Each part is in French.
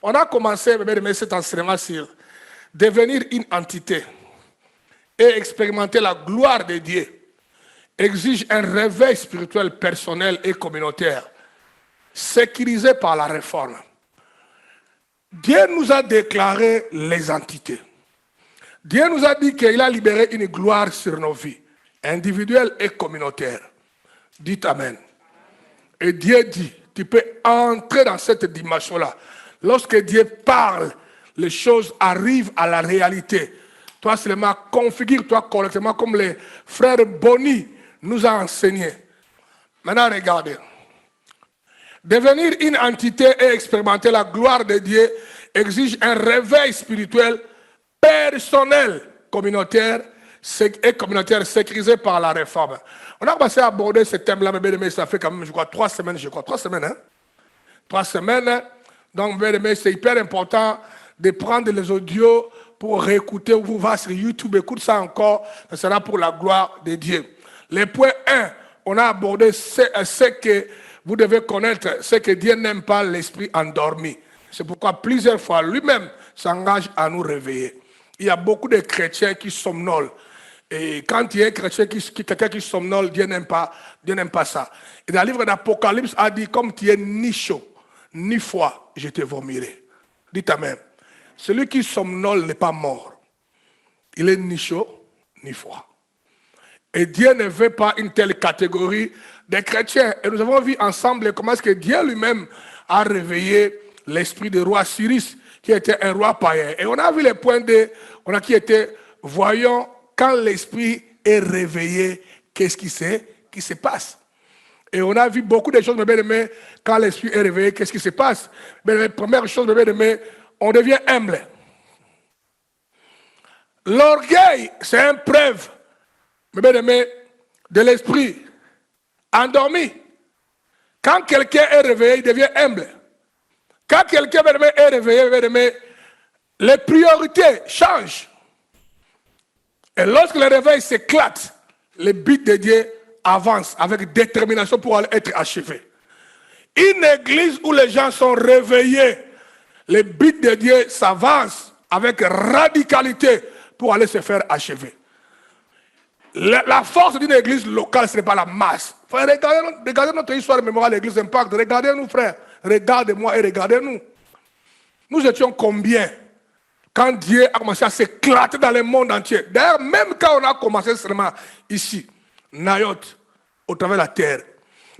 On a commencé cet enseignement sur devenir une entité et expérimenter la gloire de Dieu exige un réveil spirituel personnel et communautaire, sécurisé par la réforme. Dieu nous a déclaré les entités. Dieu nous a dit qu'il a libéré une gloire sur nos vies, individuelles et communautaires. Dites Amen. Et Dieu dit, tu peux entrer dans cette dimension-là. Lorsque Dieu parle, les choses arrivent à la réalité. Toi seulement, configure-toi correctement comme les frères Bonny nous a enseigné. Maintenant, regardez. Devenir une entité et expérimenter la gloire de Dieu exige un réveil spirituel, personnel, communautaire et communautaire sécurisé par la réforme. On a commencé à aborder ce thème-là, mais ça fait quand même, je crois, 3 semaines, 3 semaines, hein? 3 semaines. Donc, c'est hyper important de prendre les audios pour réécouter. Vous va sur YouTube, écoute ça encore, ça sera pour la gloire de Dieu. Le point 1, on a abordé ce que vous devez connaître, c'est que Dieu n'aime pas l'esprit endormi. C'est pourquoi plusieurs fois, lui-même s'engage à nous réveiller. Il y a beaucoup de chrétiens qui somnolent. Et quand il y a un chrétien quelqu'un qui somnole, Dieu n'aime pas ça. Et dans le livre d'Apocalypse, a dit, comme tu es ni chaud, ni froid, je te vomirai. Dites Amen. Celui qui somnole n'est pas mort. Il est ni chaud, ni froid. Et Dieu ne veut pas une telle catégorie de chrétiens. Et nous avons vu ensemble comment est-ce que Dieu lui-même a réveillé l'esprit du roi Cyrus, qui était un roi païen. Et on a vu les points qui étaient, voyons, quand l'esprit est réveillé, qu'est-ce qui se passe? Et on a vu beaucoup de choses, mes bien-aimés, quand l'esprit est réveillé, qu'est-ce qui se passe? Mais la première chose, mes bien-aimés, on devient humble. L'orgueil, c'est une preuve, mes bien-aimés, de l'esprit endormi. Quand quelqu'un est réveillé, il devient humble. Quand quelqu'un est réveillé, mes bien-aimés, les priorités changent. Et lorsque le réveil s'éclate, le but de Dieu avance avec détermination pour aller être achevé. Une église où les gens sont réveillés, le but de Dieu s'avance avec radicalité pour aller se faire achever. La force d'une église locale, ce n'est pas la masse. Regardez notre histoire de mémoire à l'église Impact. Regardez-nous, frères. Regardez-moi et regardez-nous. Nous étions combien quand Dieu a commencé à s'éclater dans le monde entier? D'ailleurs, même quand on a commencé seulement ici, Nayot, au travers de la terre,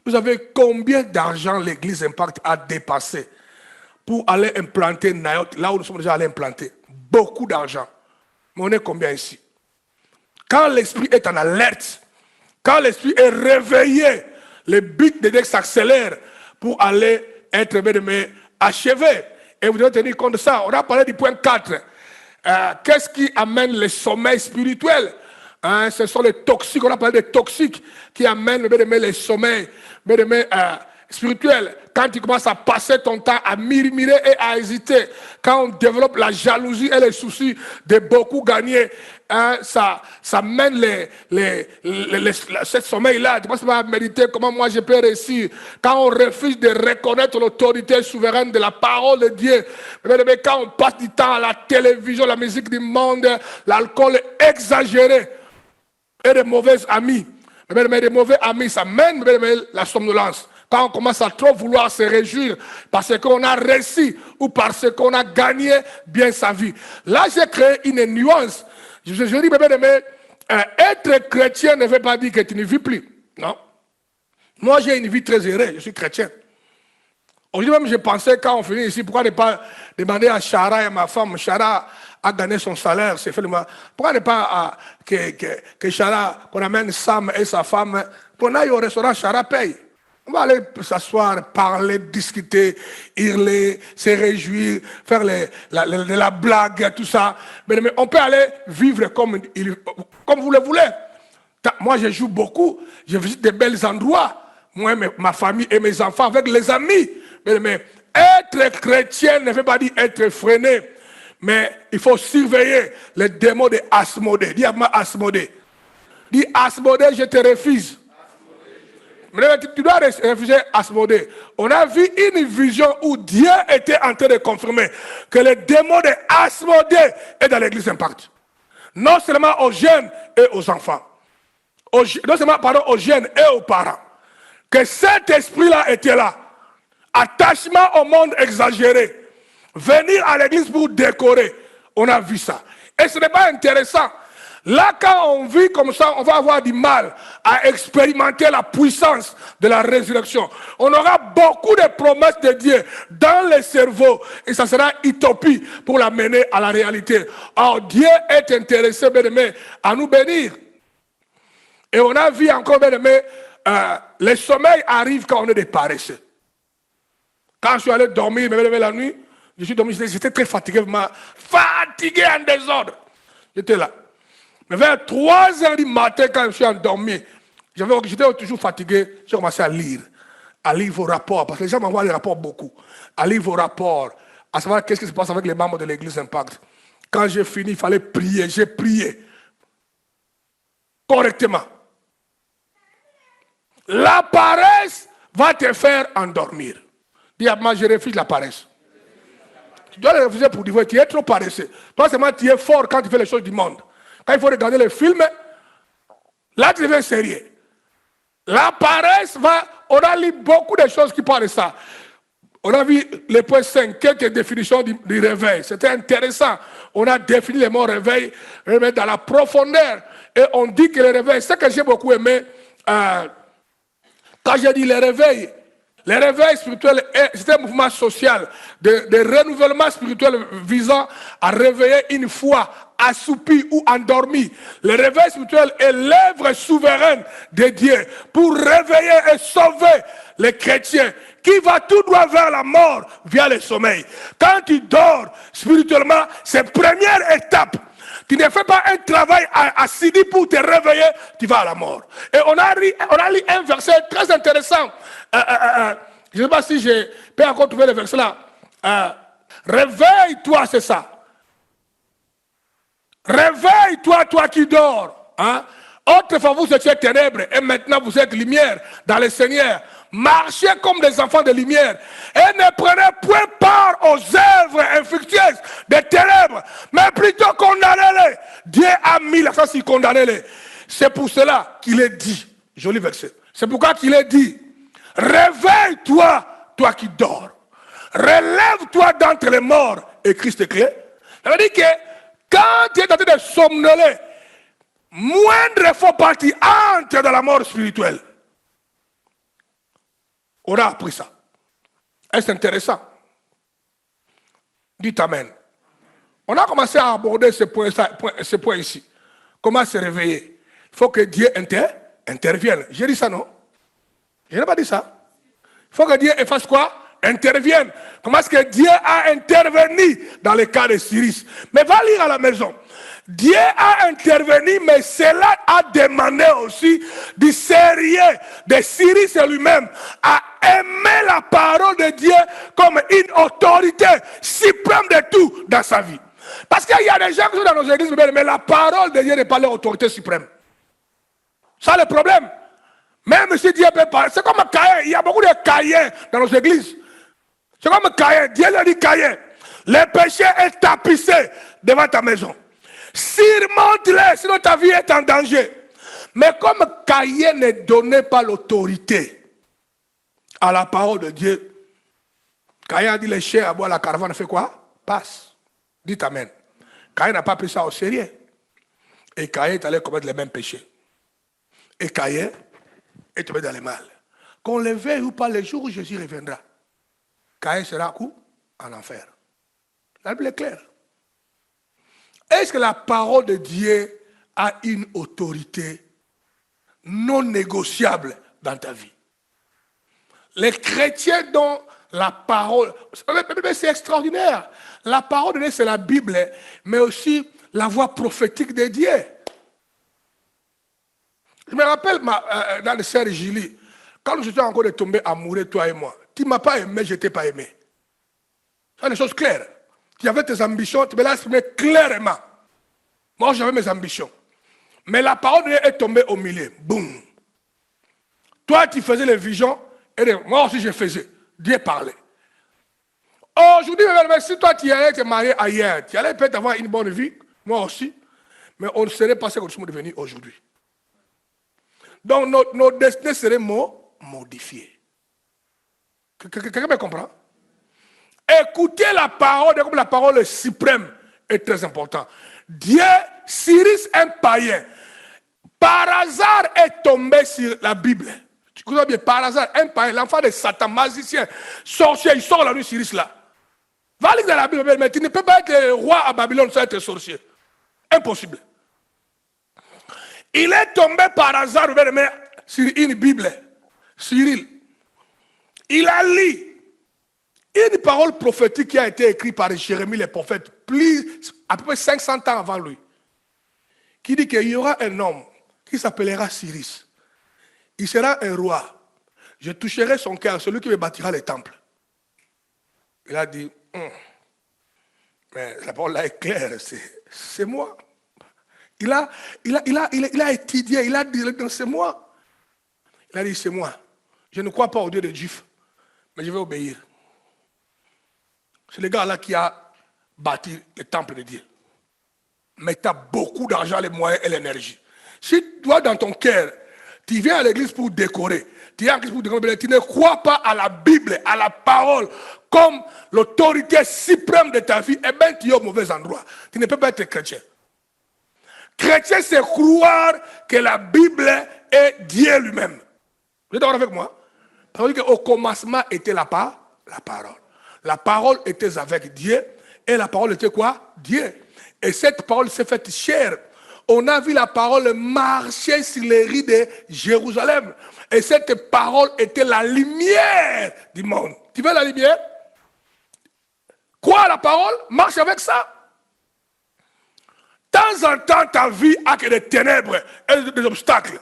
vous savez combien d'argent l'église Impact a dépassé pour aller implanter Nayot, là où nous sommes déjà allés implanter? Beaucoup d'argent. Mais on est combien ici? Quand l'esprit est en alerte, quand l'esprit est réveillé, le but de Dieu s'accélère pour aller être achevé. Et vous devez tenir compte de ça. On a parlé du point 4. Qu'est-ce qui amène le sommeil spirituel? Ce sont les toxiques. On a parlé des toxiques qui amènent le sommeil spirituel. Quand tu commences à passer ton temps à murmurer et à hésiter, quand on développe la jalousie et les soucis de beaucoup gagner, ça mène ce sommeil-là. Tu penses pas à méditer comment moi je peux réussir. Quand on refuse de reconnaître l'autorité souveraine de la parole de Dieu, mais quand on passe du temps à la télévision, la musique du monde, l'alcool exagéré et de mauvais amis. Mais des mauvais amis, ça mène la somnolence. Quand on commence à trop vouloir se réjouir parce qu'on a réussi ou parce qu'on a gagné bien sa vie. Là, j'ai créé une nuance. Je dis, être chrétien ne veut pas dire que tu ne vis plus. Non. Moi, j'ai une vie très heureuse. Je suis chrétien. Aujourd'hui même, je pensais, quand on finit ici, pourquoi ne pas demander à Chara et à ma femme? Chara a gagné son salaire, c'est fait le mal. Pourquoi ne pas que Chara, qu'on amène Sam et sa femme, qu'on aille au restaurant, Chara paye. On va aller s'asseoir, parler, discuter, hurler, se réjouir, faire la blague, tout ça. Mais on peut aller vivre comme vous le voulez. Moi, je joue beaucoup, je visite de belles endroits. Moi, ma famille et mes enfants avec les amis. Mais être chrétien ne veut pas dire être freiné. Mais il faut surveiller les démons de Asmodée. Dis à moi Asmodée. Dis Asmodée, je te refuse. Mais tu dois réfugier Asmodée. On a vu une vision où Dieu était en train de confirmer que le démon de Asmodée est dans l'église Impact. Non seulement aux jeunes et aux enfants. Non seulement aux jeunes et aux parents. Que cet esprit-là était là. Attachement au monde exagéré. Venir à l'église pour décorer. On a vu ça. Et ce n'est pas intéressant. Là, quand on vit comme ça, on va avoir du mal à expérimenter la puissance de la résurrection. On aura beaucoup de promesses de Dieu dans le cerveau et ça sera utopie pour l'amener à la réalité. Or, Dieu est intéressé, bien aimé, à nous bénir. Et on a vu encore, bien aimé, le sommeil arrive quand on est des paresseux. Quand je suis allé dormir, je me levé la nuit, je suis dormi, j'étais très fatigué, fatigué en désordre. J'étais là. Mais vers 3 heures du matin, quand je suis endormi, j'étais toujours fatigué, j'ai commencé à lire vos rapports, parce que les gens m'envoient des rapports beaucoup, à lire vos rapports, à savoir qu'est-ce qui se passe avec les membres de l'église Impact. Quand j'ai fini, il fallait prier, j'ai prié correctement. La paresse va te faire endormir. Dis à moi, je refuse la paresse. Tu dois le refuser pour dire, tu es trop paresseux. Toi seulement, tu es fort quand tu fais les choses du monde. Quand il faut regarder les films, là tu deviens sérieux. La paresse on a lu beaucoup de choses qui parlent de ça. On a vu le point 5, quelques définitions du réveil. C'était intéressant. On a défini le mot réveil dans la profondeur. Et on dit que le réveil, c'est ce que j'ai beaucoup aimé, quand j'ai dit le réveil spirituel, c'est un mouvement social de renouvellement spirituel visant à réveiller une foi assoupie ou endormie. Le réveil spirituel est l'œuvre souveraine de Dieu pour réveiller et sauver les chrétiens qui va tout droit vers la mort via le sommeil. Quand tu dors spirituellement, c'est la première étape. Tu ne fais pas un travail assidu pour te réveiller, tu vas à la mort. Et on a lu un verset très intéressant. Je ne sais pas si je peux encore trouver le verset là. Réveille-toi, c'est ça. Réveille-toi, toi qui dors. Hein? Autrefois, vous étiez ténèbres et maintenant vous êtes lumière dans le Seigneur. Marchez comme des enfants de lumière et ne prenez point part aux œuvres infructueuses des ténèbres, mais plutôt condamnez-les. Dieu a mis l'accent sur condamnez-les. C'est pour cela qu'il est dit, joli verset, c'est pourquoi qu'il est dit, réveille-toi, toi qui dors. Relève-toi d'entre les morts et Christ est clair. Ça veut dire que quand tu es en train de somnoler, moindre faux partie entre dans la mort spirituelle. On a appris ça. Est-ce intéressant? Dites Amen. On a commencé à aborder ce point ici. Comment se réveiller? Il faut que Dieu intervienne. J'ai dit ça, non? Je n'ai pas dit ça. Il faut que Dieu fasse quoi? Intervienne. Comment est-ce que Dieu a intervenu dans le cas de Cyrus? Mais va lire à la maison. Dieu a intervenu, mais cela a demandé aussi du sérieux de Cyrus lui-même à aimer la parole de Dieu comme une autorité suprême de tout dans sa vie. Parce qu'il y a des gens qui sont dans nos églises, mais la parole de Dieu n'est pas leur autorité suprême. Ça le problème. Même si Dieu peut parler, c'est comme Caïn, il y a beaucoup de Caïns dans nos églises. C'est comme Caïn, Dieu leur dit Caïn, le péché est tapissé devant ta maison. Surmonte-les, sinon ta vie est en danger. Mais comme Caïn ne donnait pas l'autorité à la parole de Dieu, Caïn a dit les chiens à boire, la caravane fait quoi? Passe. Dites Amen. Caïn n'a pas pris ça au sérieux. Et Caïn est allé commettre les mêmes péchés. Et Caïn est tombé dans le mal. Qu'on le veuille ou pas, le jour où Jésus reviendra, Caïn sera où? En enfer. La Bible est claire. Est-ce que la parole de Dieu a une autorité non négociable dans ta vie? Les chrétiens dont la parole, c'est extraordinaire. La parole de Dieu, c'est la Bible, mais aussi la voix prophétique de Dieu. Je me rappelle dans le sœur Julie, quand nous étions encore tombés amoureux, toi et moi, tu ne m'as pas aimé, je ne t'ai pas aimé. C'est une chose claire. Tu avais tes ambitions, tu me l'as exprimé clairement. Moi, j'avais mes ambitions. Mais la parole de Dieu est tombée au milieu. Boum. Toi, tu faisais les visions, et moi aussi, je faisais. Dieu parlait. Aujourd'hui, si toi, tu allais te marier ailleurs, tu allais peut-être avoir une bonne vie, moi aussi, mais on ne serait pas ce que nous sommes devenus aujourd'hui. Donc, nos destinées seraient modifiées. Quelqu'un me comprend? Écouter la parole, comme la parole suprême est très important. Dieu, Cyrus, un païen, par hasard est tombé sur la Bible. Tu connais bien, par hasard, un païen, l'enfant de Satan, magicien, sorcier, il sort la nuit, Cyrus là. Va lire dans la Bible, mais tu ne peux pas être roi à Babylone sans être sorcier. Impossible. Il est tombé par hasard sur une Bible, Cyril. Il a lu une parole prophétique qui a été écrite par Jérémie le prophète, à peu près 500 ans avant lui, qui dit qu'il y aura un homme qui s'appellera Cyrus. Il sera un roi. Je toucherai son cœur, celui qui me bâtira les temples. Il a dit, mais la parole là est claire, c'est moi. Il a étudié, il a dit, c'est moi. Il a dit, c'est moi. Je ne crois pas au Dieu des Juifs, mais je vais obéir. C'est le gars là qui a bâti le temple de Dieu. Mais tu as beaucoup d'argent, les moyens et l'énergie. Si toi, dans ton cœur, tu viens à l'église pour décorer, tu viens à l'église pour décorer, tu ne crois pas à la Bible, à la parole, comme l'autorité suprême de ta vie, eh bien, tu es au mauvais endroit. Tu ne peux pas être chrétien. Chrétien, c'est croire que la Bible est Dieu lui-même. Vous êtes d'accord avec moi? Parce qu'au commencement était la parole. La parole était avec Dieu et la parole était quoi? Dieu. Et cette parole s'est faite chair. On a vu la parole marcher sur les rues de Jérusalem. Et cette parole était la lumière du monde. Tu veux la lumière? Quoi, la parole? Marche avec ça. De temps en temps, ta vie a que des ténèbres et des obstacles.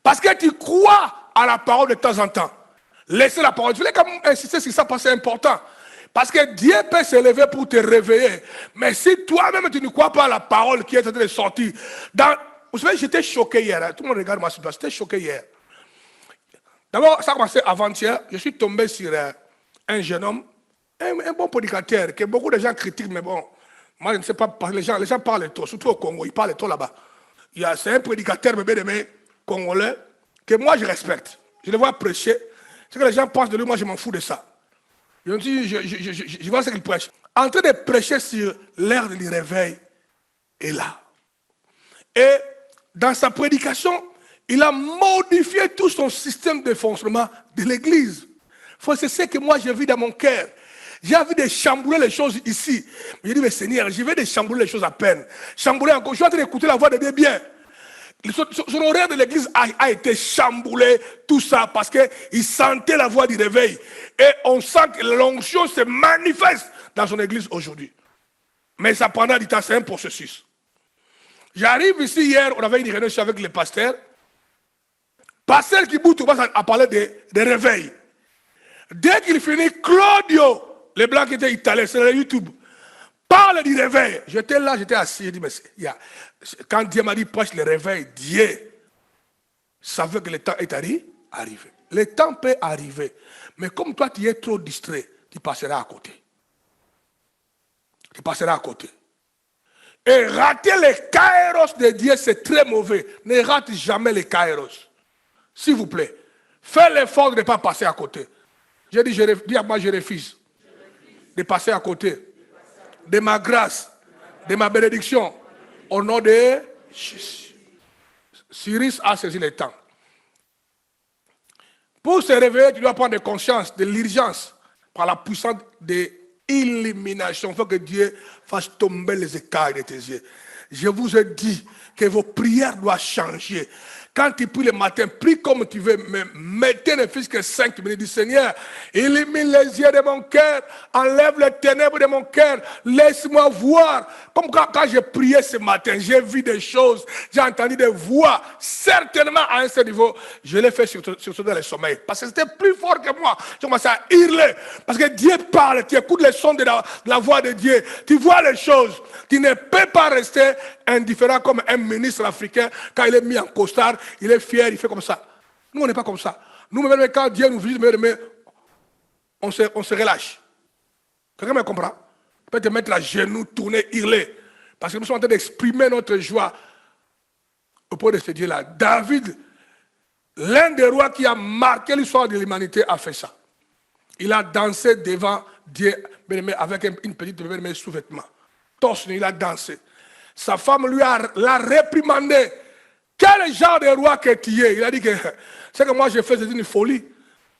Parce que tu crois à la parole de temps en temps. Laissez la parole. Je voulais quand même insister sur ça parce que c'est important. Parce que Dieu peut se lever pour te réveiller. Mais si toi-même tu ne crois pas à la parole qui est en train de sortir. Vous savez, j'étais choqué hier. Tout le monde regarde ma situation. J'étais choqué hier. D'abord, ça a commencé avant-hier. Je suis tombé sur un jeune homme, un bon prédicateur, que beaucoup de gens critiquent, mais bon, moi je ne sais pas, les gens parlent trop, surtout au Congo, ils parlent trop là-bas. C'est un prédicateur, bébé congolais, que moi je respecte. Je le vois prêcher. Ce que les gens pensent de lui, moi je m'en fous de ça. Je vois ce qu'il prêche. En train de prêcher sur l'heure du réveil est là. Et dans sa prédication, il a modifié tout son système de fonctionnement de l'église. C'est ce que moi j'ai vu dans mon cœur. J'ai envie de chambouler les choses ici. Mais j'ai dit, mais Seigneur, je vais de chambouler les choses à peine. Chambouler encore. Je suis en train d'écouter la voix de Dieu bien. Son horaire de l'église a été chamboulé, tout ça, parce qu'il sentait la voix du réveil. Et on sent que l'onction se manifeste dans son église aujourd'hui. Mais ça prendra du temps, c'est un processus. J'arrive ici hier, on avait une réunion avec les pasteurs. Pasteur Kiboutou a parlé de réveil. Dès qu'il finit, Claudio, les blancs qui étaient italiens, c'est le YouTube, parle du réveil. J'étais là, j'étais assis, j'ai dit, mais quand Dieu m'a dit prêche le réveil, Dieu savait que le temps est arrivé. Le temps peut arriver. Mais comme toi, tu es trop distrait, tu passeras à côté. Tu passeras à côté. Et rater les kairos de Dieu, c'est très mauvais. Ne rate jamais les kairos. S'il vous plaît. Fais l'effort de ne pas passer à côté. J'ai dit, dis à moi, je refuse de passer à côté de ma grâce, de ma bénédiction, au nom de Jésus. Cyrus a saisi le temps. Pour se réveiller, tu dois prendre conscience de l'urgence par la puissance de l'illumination. Il faut que Dieu fasse tomber les écailles de tes yeux. Je vous ai dit que vos prières doivent changer. Quand tu pries le matin, prie comme tu veux, mais mettez ne fût que 5 minutes. Dis Seigneur, illumine les yeux de mon cœur, enlève les ténèbres de mon cœur, laisse-moi voir. Comme quand j'ai prié ce matin, j'ai vu des choses, j'ai entendu des voix. Certainement à un certain niveau, je l'ai fait sur dans le sommeil. Parce que c'était plus fort que moi. J'ai commencé à hurler. Parce que Dieu parle, tu écoutes les sons de la voix de Dieu. Tu vois les choses. Tu ne peux pas rester indifférent comme un ministre africain quand il est mis en costard. Il est fier, il fait comme ça. Nous, on n'est pas comme ça. Nous-mêmes, quand Dieu nous visite, on se relâche. Quelqu'un me comprend? On peut te mettre à genoux, tourner, hurler. Parce que nous sommes en train d'exprimer notre joie auprès de ce Dieu-là. David, l'un des rois qui a marqué l'histoire de l'humanité, a fait ça. Il a dansé devant Dieu avec une petite sous-vêtement. Torse, il a dansé. Sa femme l'a réprimandé. Quel genre de roi que tu es? Il a dit que c'est que moi j'ai fait, c'est une folie.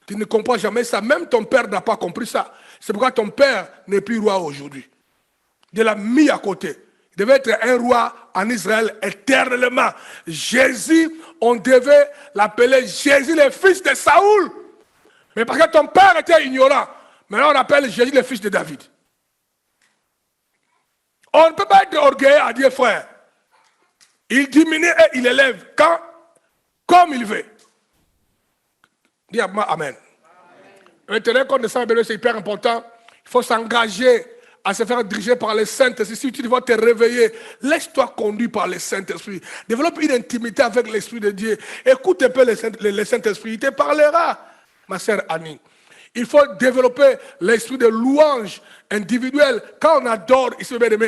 Tu ne comprends jamais ça. Même ton père n'a pas compris ça. C'est pourquoi ton père n'est plus roi aujourd'hui. Il l'a mis à côté. Il devait être un roi en Israël éternellement. Jésus, on devait l'appeler Jésus, le fils de Saoul. Mais parce que ton père était ignorant, maintenant on appelle Jésus le fils de David. On ne peut pas être orgueilleux à Dieu, frère. Il diminue et il élève comme il veut. Dis à moi Amen. Mais tenez compte de ça, c'est hyper important. Il faut s'engager à se faire diriger par le Saint-Esprit. Si tu dois te réveiller, laisse-toi conduire par le Saint-Esprit. Développe une intimité avec l'Esprit de Dieu. Écoute un peu le Saint-Esprit, il te parlera, ma sœur Annie. Il faut développer l'esprit de louange individuelle. Quand on adore,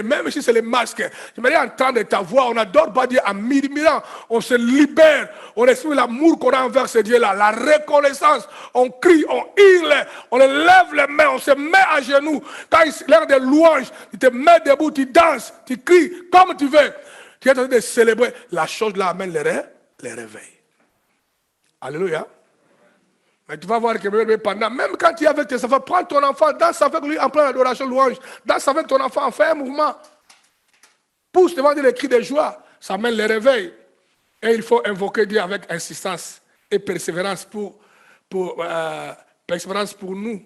même si c'est les masques, j'aimerais entendre ta voix, on n'adore pas Dieu en murmurant, on se libère, on exprime l'amour qu'on a envers ce Dieu-là, la reconnaissance, on crie, on hurle, on lève les mains, on se met à genoux. Quand il l'heure de louange, tu te mets debout, tu danses, tu cries comme tu veux. Tu es en train de célébrer. La chose là amène les réveils. Alléluia. Mais tu vas voir que pendant, même quand tu es avec tes enfants, prends ton enfant, danse avec lui en pleine adoration, louange, danse avec ton enfant, fais un mouvement. Pousse devant les cris de joie, ça mène les réveils. Et il faut invoquer Dieu avec insistance et persévérance pour nous.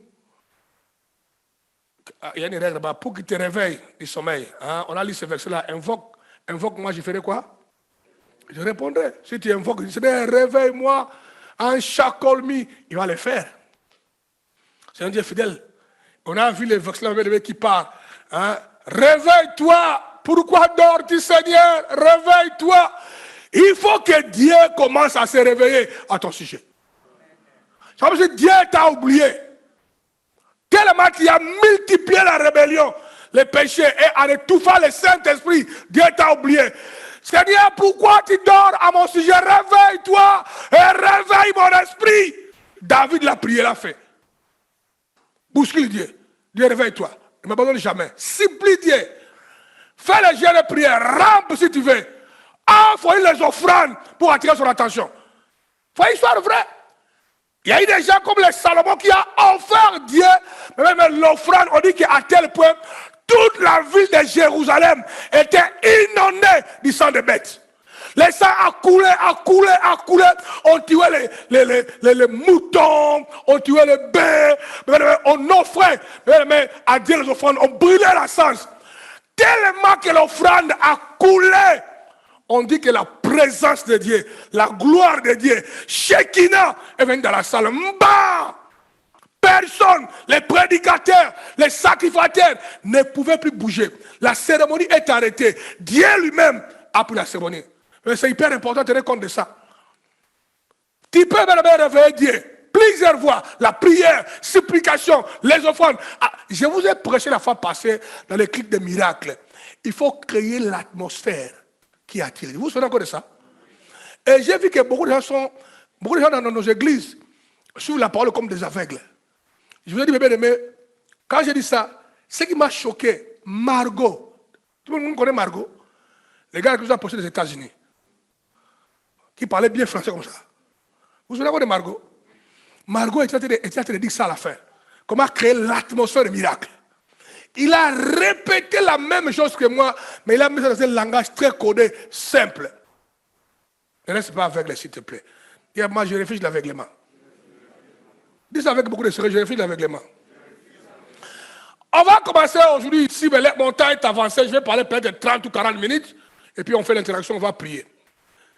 Il y a une règle là-bas, pour qu'il te réveille du sommeil. Hein? On a lu ce verset-là, invoque, moi je ferai quoi? Je répondrai. Si tu invoques, je dirai, réveille-moi. En chacolmi, il va le faire. C'est un Dieu fidèle. On a vu les versets qui parlent. Hein? Réveille-toi. Pourquoi dors-tu, Seigneur? Réveille-toi. Il faut que Dieu commence à se réveiller à ton sujet. Ça veut dire que Dieu t'a oublié. Tellement qu'il a multiplié la rébellion, les péchés, et en étouffant le Saint-Esprit, Dieu t'a oublié. Seigneur, pourquoi tu dors à mon sujet? Réveille-toi et réveille mon esprit. David l'a prié, l'a fait. Bouscule Dieu. Dieu, réveille-toi. Ne m'abandonne jamais. Supplie Dieu. Fais les jeux de prière. Rampe si tu veux. Envoie les offrandes pour attirer son attention. Faut une histoire vraie. Il y a eu des gens comme les Salomon qui a offert Dieu. Mais même l'offrande, on dit qu'à tel point, toute la ville de Jérusalem était inondée du sang de bêtes. Les sangs a coulé. On tuait les moutons, on tuait les bœufs, on offrait à Dieu les offrandes, on brûlait l'encens. Tellement que l'offrande a coulé. On dit que la présence de Dieu, la gloire de Dieu, Shekinah est venue dans la salle. Mba! Personne, les prédicateurs, les sacrificateurs ne pouvaient plus bouger. La cérémonie est arrêtée. Dieu lui-même a pris la cérémonie. Mais c'est hyper important de tenir compte de ça. Tu peux même réveiller Dieu. Plusieurs fois, la prière, supplication, les offrandes. Ah, je vous ai prêché la fois passée dans les clips de miracles. Il faut créer l'atmosphère qui attire. Vous vous souvenez encore de ça? Et j'ai vu que beaucoup de gens dans nos églises suivent la parole comme des aveugles. Je vous ai dit, bébé, quand j'ai dit ça, ce qui m'a choqué, Margot. Tout le monde connaît Margot? Les gars qui nous ont approchés des États-Unis, qui parlaient bien français comme ça. Vous vous souvenez encore de Margot? Margot était en train de dire ça à la fin. Comment créer l'atmosphère de miracle. Il a répété la même chose que moi, mais il a mis ça dans un langage très codé, simple. Ne reste pas aveugle, s'il te plaît. Dis à moi, je réfléchis l'aveuglement. Dis ça avec beaucoup de sérieux, je réfléchis l'aveuglement. On va commencer aujourd'hui ici, mais mon temps est avancé, je vais parler peut-être 30 ou 40 minutes, et puis on fait l'interaction, on va prier.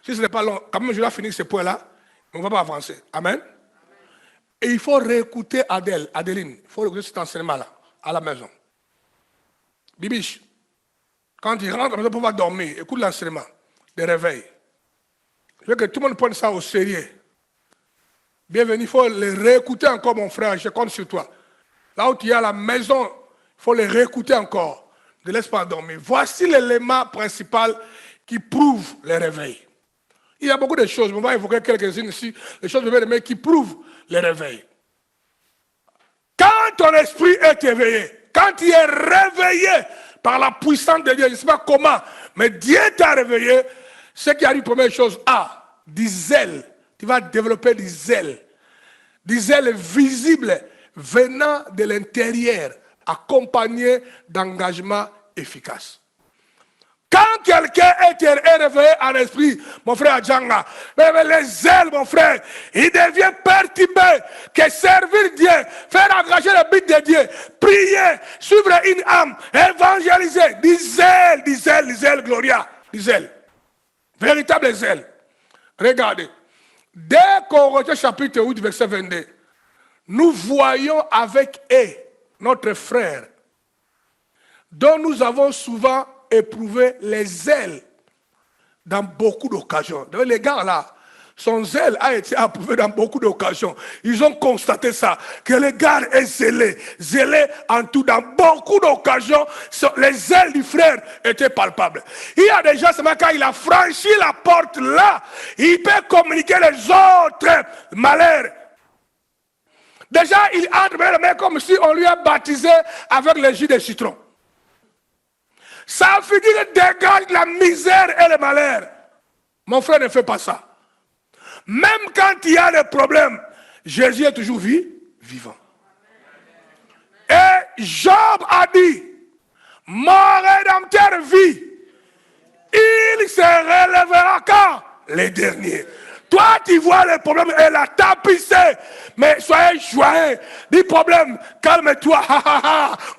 Si ce n'est pas long, quand même je vais finir ce point-là, mais on ne va pas avancer. Amen. Et il faut réécouter Adeline, il faut réécouter cet enseignement-là, à la maison. Bibiche, quand il rentre à la maison pour pouvoir dormir, écoute l'enseignement, des réveils. Je veux que tout le monde prenne ça au sérieux. Bienvenue, il faut les réécouter encore, mon frère, je compte sur toi. Là où tu es à la maison, il faut les réécouter encore. Ne laisse pas dormir. Voici l'élément principal qui prouve le réveil. Il y a beaucoup de choses, on va évoquer quelques-unes ici, les choses mais qui prouvent le réveil. Quand ton esprit est éveillé, quand tu es réveillé par la puissance de Dieu, je ne sais pas comment, mais Dieu t'a réveillé, ce qui arrive, première chose, du zèle. Tu vas développer du zèle visible venant de l'intérieur, accompagné d'engagement efficace. Quand quelqu'un est réveillé en esprit, mon frère Adjanga, les zèles, mon frère, il devient perturbé que servir Dieu, faire engager le but de Dieu, prier, suivre une âme, évangéliser, du zèle, Gloria, du zèle. Véritable zèle. Regardez, dès Corinthiens chapitre 8, verset 22, nous voyons avec eux, notre frère, dont nous avons souvent éprouvé les zèles dans beaucoup d'occasions. Les gars là, son zèle a été approuvé dans beaucoup d'occasions. Ils ont constaté ça, que le gars est zélé en tout. Dans beaucoup d'occasions, les zèles du frère étaient palpables. Il y a des gens, seulement quand il a franchi la porte là, il peut communiquer les autres malheurs. Déjà, il entre mais comme si on lui a baptisé avec le jus de citron. Ça figure dégage la misère et le malheur. Mon frère ne fait pas ça. Même quand il y a des problèmes, Jésus est toujours vivant. Et Job a dit, mon rédempteur vit. Il se relèvera quand? Les derniers. Toi, tu vois les problèmes et la tapissé. Mais soyez joyeux. Dis problème, calme-toi.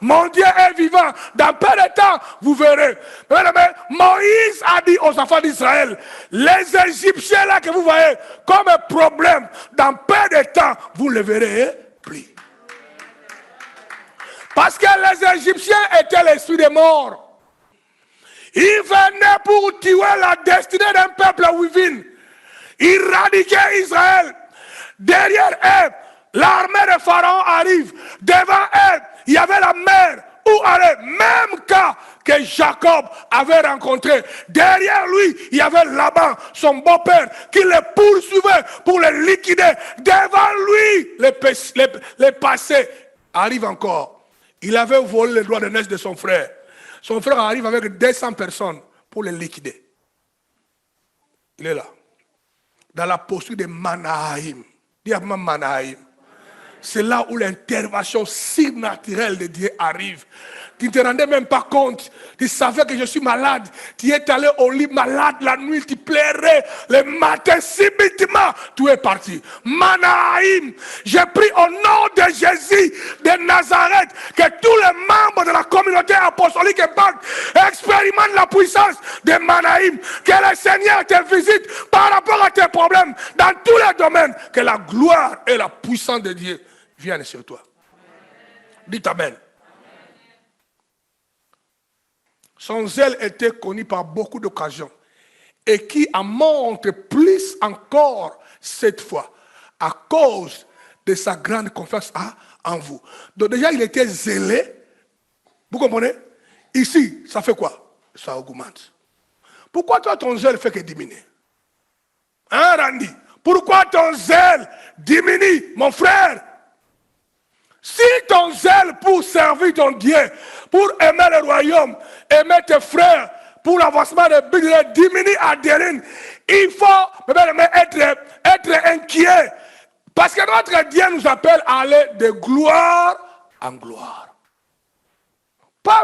Mon Dieu est vivant. Dans peu de temps, vous verrez. Mais Moïse a dit aux enfants d'Israël, les Égyptiens là que vous voyez comme un problème, dans peu de temps, vous ne le verrez plus. Parce que les Égyptiens étaient l'esprit des morts. Ils venaient pour tuer la destinée d'un peuple wivin. Éradiquer Israël. Derrière eux, l'armée de Pharaon arrive. Devant eux, il y avait la mer où aller. Même cas que Jacob avait rencontré. Derrière lui, il y avait Laban, son beau-père, qui le poursuivait pour le liquider. Devant lui, les passés arrivent encore. Il avait volé le droit de naissance de son frère. Son frère arrive avec 200 personnes pour le liquider. Il est là. Dans la posture de Manaïm. Dis-moi Manaïm. C'est là où l'intervention surnaturelle de Dieu arrive. Tu ne te rendais même pas compte. Tu savais que je suis malade. Tu es allé au lit malade la nuit. Tu plairais. Le matin, subitement, tu es parti. Manaïm. J'ai pris au nom de Jésus de Nazareth que tous les membres de la communauté apostolique et banque expérimentent la puissance de Manaïm. Que le Seigneur te visite par rapport à tes problèmes dans tous les domaines. Que la gloire et la puissance de Dieu viennent sur toi. Dites Amen. Son zèle était connu par beaucoup d'occasions et qui en montre plus encore cette fois à cause de sa grande confiance en vous. Donc déjà il était zélé, vous comprenez? Ici, ça fait quoi? Ça augmente. Pourquoi toi ton zèle fait que diminuer? Hein Randy? Pourquoi ton zèle diminue, mon frère? Si ton zèle pour servir ton Dieu, pour aimer le royaume, aimer tes frères, pour l'avancement de Bible diminue à Dérine, il faut être inquiet. Parce que notre Dieu nous appelle à aller de gloire en gloire. Pas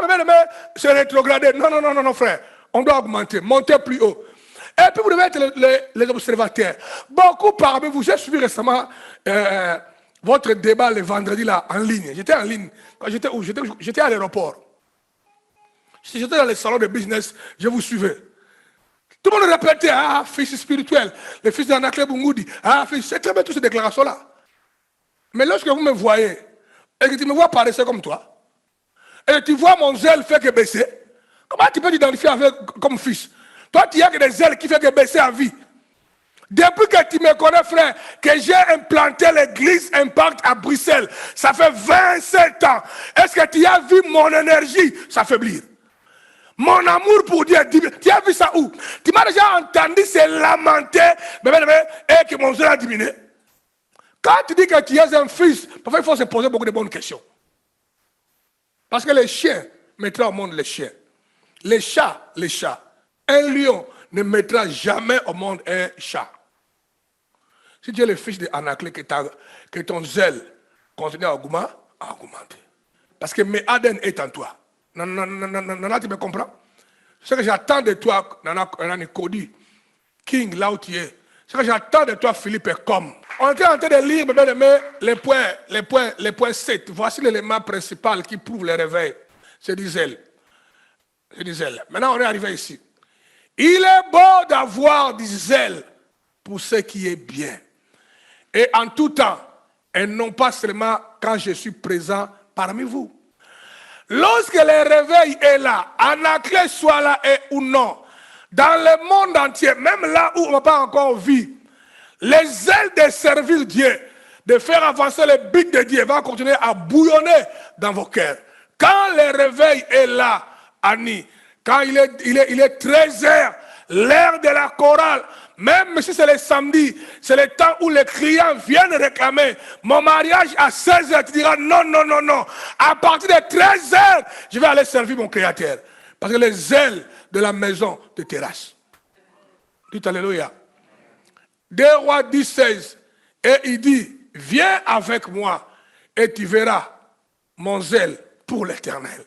se rétrograder. Non, frère. On doit augmenter, monter plus haut. Et puis vous devez être les observateurs. Beaucoup parmi vous, j'ai suivi récemment votre débat le vendredi là en ligne. J'étais en ligne. J'étais où? J'étais à l'aéroport. J'étais dans les salons de business, je vous suivais. Tout le monde répétait, fils spirituel, le fils d'Anakle Bungoudi, fils, c'est très bien toutes ces déclarations-là. Mais lorsque vous me voyez, et que tu me vois paraître comme toi, et que tu vois mon zèle fait que baisser, comment tu peux t'identifier avec comme fils? Toi, tu as que des zèles qui fait que baisser à vie. Depuis que tu me connais, frère, que j'ai implanté l'église Impact à Bruxelles, ça fait 27 ans. Est-ce que tu as vu mon énergie s'affaiblir? Mon amour pour Dieu, tu as vu ça où? Tu m'as déjà entendu se lamenter et que mon zèle a diminué. Quand tu dis que tu es un fils, parfois il faut se poser beaucoup de bonnes questions. Parce que les chiens mettront au monde les chiens. Les chats, les chats. Un lion ne mettra jamais au monde un chat. Si tu es le fils d'Anaclé, que ton zèle continue à augmenter. Parce que mes ADN est en toi. Nana, tu me comprends? Ce que j'attends de toi, Nana Kodi, King, là où tu es. Ce que j'attends de toi, Philippe, est comme. On est en train de lire, les points 7. Voici l'élément principal qui prouve le réveil. C'est du zèle. C'est du zèle. Maintenant, on est arrivé ici. Il est beau d'avoir du zèle pour ce qui est bien. Et en tout temps, et non pas seulement quand je suis présent parmi vous. Lorsque le réveil est là, Anaclé soit là ou non, dans le monde entier, même là où on n'a pas encore vu, les zèles de servir Dieu, de faire avancer le but de Dieu, va continuer à bouillonner dans vos cœurs. Quand le réveil est là, Annie, quand il est 13h, l'heure de la chorale, même si c'est le samedi, c'est le temps où les clients viennent réclamer mon mariage à 16h, tu diras non, non, non, non. À partir de 13h, je vais aller servir mon Créateur. Parce que les ailes de la maison te terrassent. Dites alléluia. 2 Rois 10:16. Et il dit, viens avec moi et tu verras mon zèle pour l'Éternel.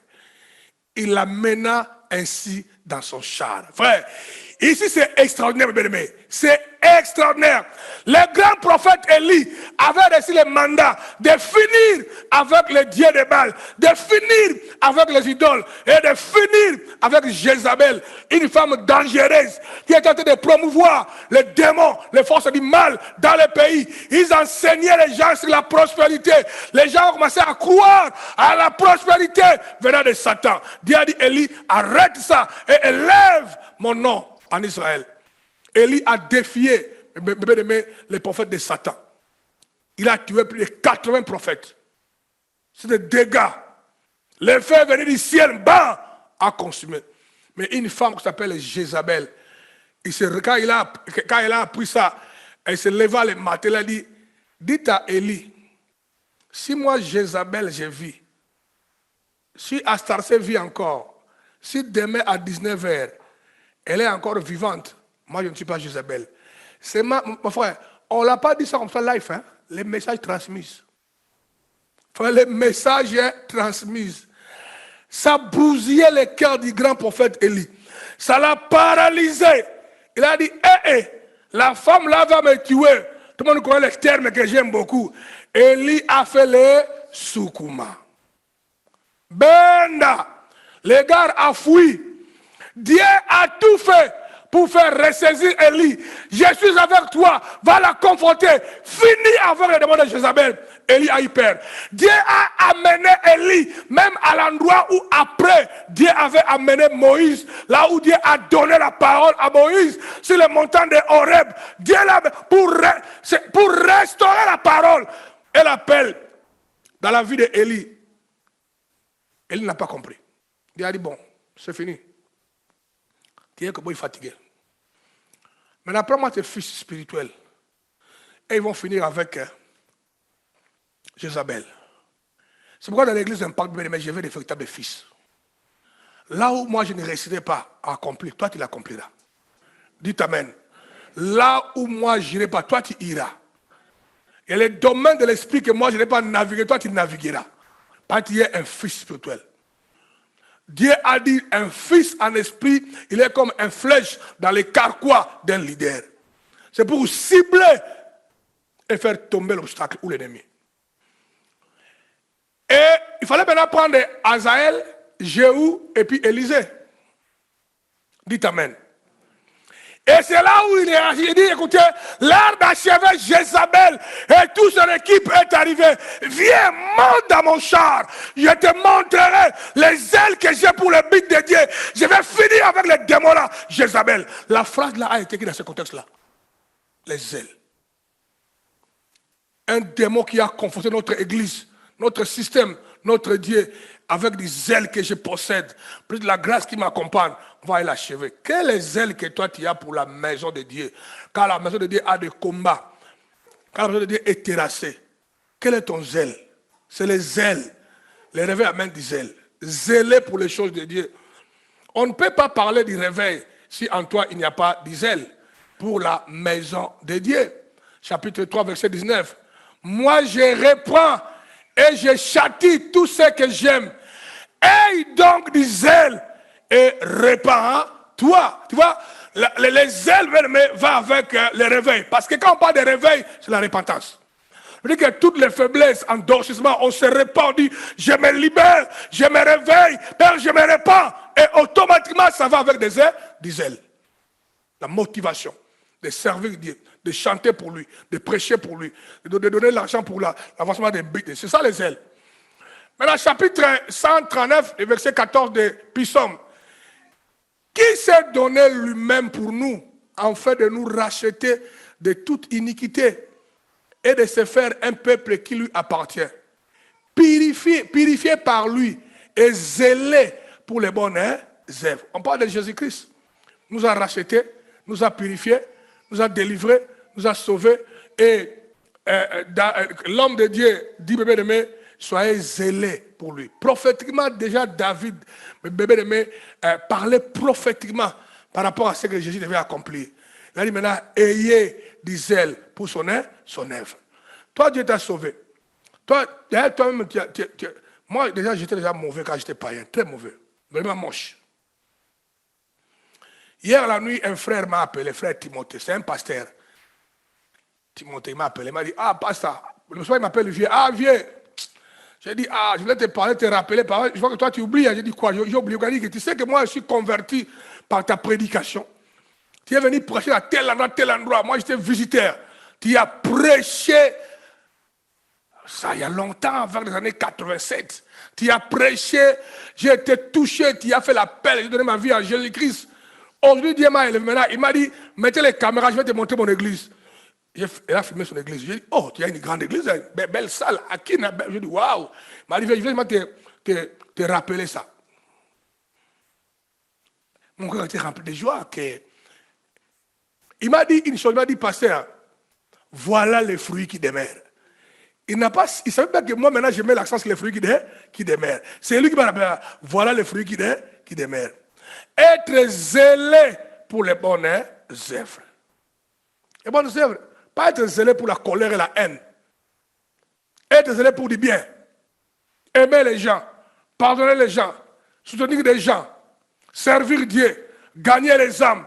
Il l'amena ainsi dans son char. Frère, ici c'est extraordinaire, mes amis. C'est extraordinaire. Le grand prophète Élie avait reçu le mandat de finir avec les dieux de Baal, de finir avec les idoles et de finir avec Jézabel, une femme dangereuse qui était en train de promouvoir les démons, les forces du mal dans le pays. Ils enseignaient les gens sur la prospérité. Les gens ont commencé à croire à la prospérité venant de Satan. Dieu a dit, Élie, arrête ça et élève mon nom en Israël. Élie a défié les prophètes de Satan. Il a tué plus de 80 prophètes. C'est des dégâts. Le feu venu du ciel, bam, a consumé. Mais une femme qui s'appelle Jézabel, quand elle a appris ça, elle se leva le matin, elle a dit, dites à Élie, si moi Jézabel je vis, si Astarté vit encore, si demain à 19h, elle est encore vivante, moi je ne suis pas Jézabel. C'est mon frère, on ne l'a pas dit ça comme ça live, hein? Les messages transmis. Enfin, les messages transmis. Ça bousillait le cœur du grand prophète Élie. Ça l'a paralysé. Il a dit, la femme là va me tuer. Tout le monde connaît les termes que j'aime beaucoup. Élie a fait le soukouma. Benda, le gars a fui. Dieu a tout fait pour faire ressaisir Élie. Je suis avec toi, va la confronter. Finis avec les démons de Jézabel. Élie a eu peur. Dieu a amené Élie, même à l'endroit où après, Dieu avait amené Moïse, là où Dieu a donné la parole à Moïse, sur le montant de Horeb. Dieu l'a pour restaurer la parole. Et l'appel dans la vie d'Élie. Élie n'a pas compris. Dieu a dit, bon, c'est fini. Tu es que bon, il est fatigué. Maintenant, prends-moi tes fils spirituels. Et ils vont finir avec Jézabel. C'est pourquoi dans l'église Impact, mais je veux des véritables fils. Là où moi je ne réussirai pas à accomplir, toi tu l'accompliras. Dites amen. Là où moi je n'irai pas, toi tu iras. Il y a les domaines de l'esprit que moi je n'ai pas navigué, toi tu navigueras. Parce que tu es un fils spirituel. Dieu a dit, un fils en esprit, il est comme une flèche dans les carquois d'un leader. C'est pour cibler et faire tomber l'obstacle ou l'ennemi. Et il fallait maintenant prendre Azaël, Jéhu et puis Élisée. Dites amen. Et c'est là où il dit, écoutez, l'heure d'achever Jézabel et toute son équipe est arrivée. Viens, monte dans mon char. Je te montrerai les ailes que j'ai pour le but de Dieu. Je vais finir avec les démons là, Jézabel. La phrase là a été écrite dans ce contexte là. les zèles. Un démon qui a confondu notre église, notre système, notre Dieu, avec des zèles que je possède, plus de la grâce qui m'accompagne, on va l'achever. Quel est le zèle que toi tu as pour la maison de Dieu? Quand la maison de Dieu a des combats, quand la maison de Dieu est terrassée, quel est ton zèle? C'est les zèles. Les réveils amènent du zèle. Zèler pour les choses de Dieu. On ne peut pas parler du réveil si en toi il n'y a pas de zèle pour la maison de Dieu. Chapitre 3, verset 19. Moi je reprends et je châtie tout ce que j'aime. Aie donc du zèle et répands-toi. Tu vois, les zèles vont avec le réveil. Parce que quand on parle de réveil, c'est la repentance. Je dis que toutes les faiblesses, endorcissement, on se répand, on dit, je me libère, je me réveille, Père, je me répands. Et automatiquement, ça va avec des zèles. La motivation de servir Dieu, de chanter pour lui, de prêcher pour lui, de donner l'argent pour l'avancement des buts. C'est ça les ailes. Maintenant, chapitre 139, verset 14 de Psaume. Qui s'est donné lui-même pour nous, en fait de nous racheter de toute iniquité et de se faire un peuple qui lui appartient. Purifié par lui et zélé pour les bonnes œuvres. On parle de Jésus-Christ. Nous a rachetés, nous a purifiés, nous a délivrés, nous a sauvés. Et l'homme de Dieu dit, bébé aimé, soyez zélés pour lui. Prophétiquement, déjà David, bébé aimé, parlait prophétiquement par rapport à ce que Jésus devait accomplir. Il a dit maintenant, ayez du zèle pour son œuvre. Toi, Dieu t'a sauvé. Toi-même, moi, déjà, j'étais déjà mauvais quand j'étais païen, très mauvais, vraiment moche. Hier, la nuit, un frère m'a appelé, frère Timothée, c'est un pasteur. Timothée m'a appelé, il m'a dit, ah, pasteur, le soir, il m'appelle, vieux, ah, vieux. J'ai dit, ah, je voulais te parler, te rappeler, je vois que toi, tu oublies. J'ai dit, quoi, j'ai oublié, il dit que tu sais que moi, je suis converti par ta prédication. Tu es venu prêcher à tel endroit, moi, j'étais visiteur. Tu as prêché, ça, il y a longtemps, vers les années 87. Tu as prêché, j'ai été touché, tu as fait l'appel, j'ai donné ma vie à Jésus-Christ. Aujourd'hui, Dieu m'a élevé maintenant. Il m'a dit, mettez les caméras, je vais te montrer mon église. Il a filmé son église. J'ai dit, oh, tu as une grande église, une belle salle. J'ai dit, waouh. Il m'a dit, je vais te rappeler ça. Mon cœur était rempli de joie. Il m'a dit une chose, il m'a dit, pasteur, voilà les fruits qui demeurent. Il ne savait pas que moi, maintenant, je mets l'accent sur les fruits qui demeurent. C'est lui qui m'a rappelé, voilà les fruits qui demeurent. Être zélé pour les bonnes œuvres. Les bonnes œuvres. Pas être zélé pour la colère et la haine. Être zélé pour du bien. Aimer les gens. Pardonner les gens. Soutenir des gens. Servir Dieu. Gagner les âmes.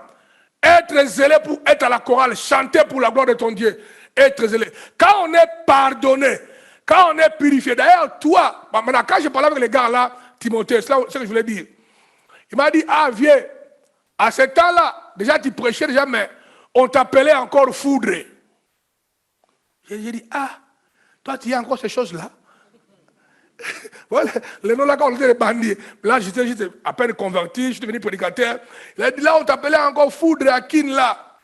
Être zélé pour être à la chorale. Chanter pour la gloire de ton Dieu. Être zélé. Quand on est pardonné. Quand on est purifié. D'ailleurs, toi, maintenant, quand je parlais avec les gars là, Timothée, c'est ce que je voulais dire. Il m'a dit, ah, viens, à ce temps-là, déjà tu prêchais déjà, mais on t'appelait encore foudre. J'ai dit, ah, toi tu as encore ces choses-là. Voilà, les noms là, quand on était des bandits, là j'étais à peine converti, je suis devenu prédicateur. Il a dit, là on t'appelait encore foudre à Kin là.